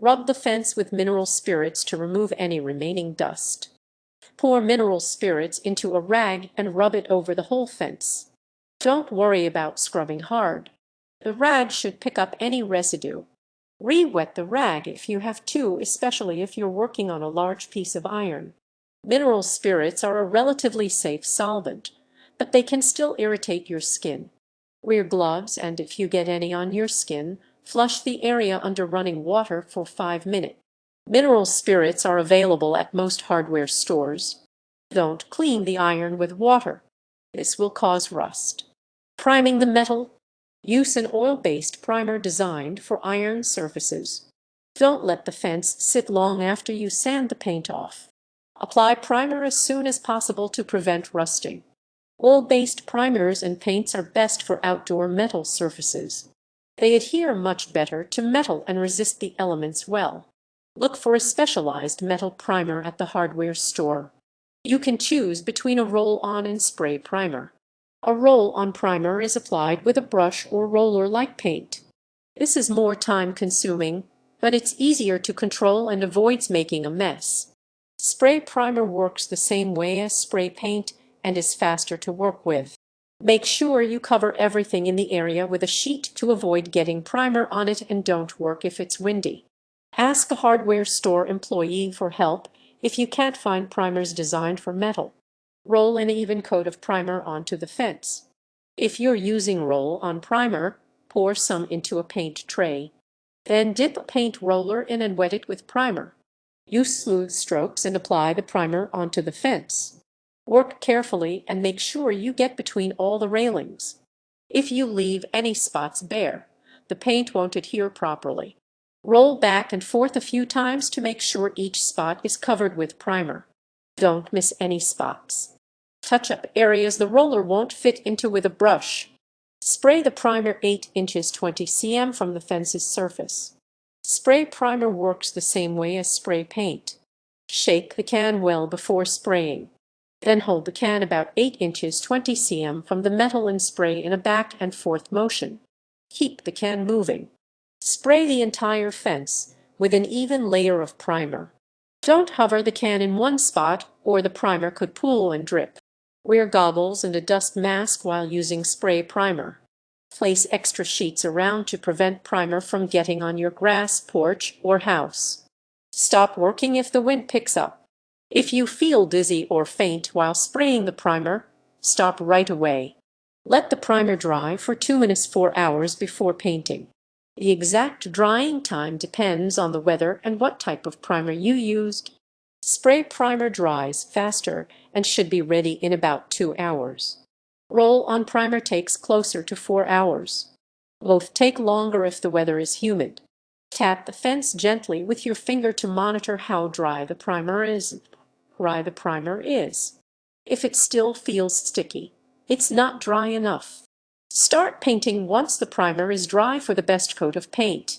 Rub the fence with mineral spirits to remove any remaining dust. Pour mineral spirits into a rag and rub it over the whole fence. Don't worry about scrubbing hard. The rag should pick up any residue. Re-wet the rag if you have to, especially if you're working on a large piece of iron. Mineral spirits are a relatively safe solvent, but they can still irritate your skin. Wear gloves, and if you get any on your skin, flush the area under running water for 5 minutes. Mineral spirits are available at most hardware stores. Don't clean the iron with water. This will cause rust. Priming the metal. Use an oil-based primer designed for iron surfaces. Don't let the fence sit long after you sand the paint off. Apply primer as soon as possible to prevent rusting. Oil-based primers and paints are best for outdoor metal surfaces. They adhere much better to metal and resist the elements well. Look for a specialized metal primer at the hardware store. You can choose between a roll-on and spray primer. A roll-on primer is applied with a brush or roller-like paint. This is more time-consuming, but it's easier to control and avoids making a mess. Spray primer works the same way as spray paint and is faster to work with. Make sure you cover everything in the area with a sheet to avoid getting primer on it, and don't work if it's windy. Ask a hardware store employee for help if you can't find primers designed for metal. Roll an even coat of primer onto the fence. If you're using roll-on primer, pour some into a paint tray. Then dip a paint roller in and wet it with primer. Use smooth strokes and apply the primer onto the fence. Work carefully and make sure you get between all the railings. If you leave any spots bare, the paint won't adhere properly. Roll back and forth a few times to make sure each spot is covered with primer. Don't miss any spots. Touch up areas the roller won't fit into with a brush. Spray the primer 8 inches 20 cm from the fence's surface. Spray primer works the same way as spray paint. Shake the can well before spraying. Then hold the can about 8 inches 20 cm from the metal and spray in a back and forth motion. Keep the can moving. Spray the entire fence with an even layer of primer. Don't hover the can in one spot, or the primer could pool and drip. Wear goggles and a dust mask while using spray primer. Place extra sheets around to prevent primer from getting on your grass, porch, or house. Stop working if the wind picks up. If you feel dizzy or faint while spraying the primer, stop right away. Let the primer dry for 2 minutes 4 hours before painting. The exact drying time depends on the weather and what type of primer you used. Spray primer dries faster and should be ready in about 2 hours. Roll-on primer takes closer to 4 hours. Both take longer if the weather is humid. Tap the fence gently with your finger to monitor how dry the primer is. If it still feels sticky, it's not dry enough. Start painting once the primer is dry for the best coat of paint.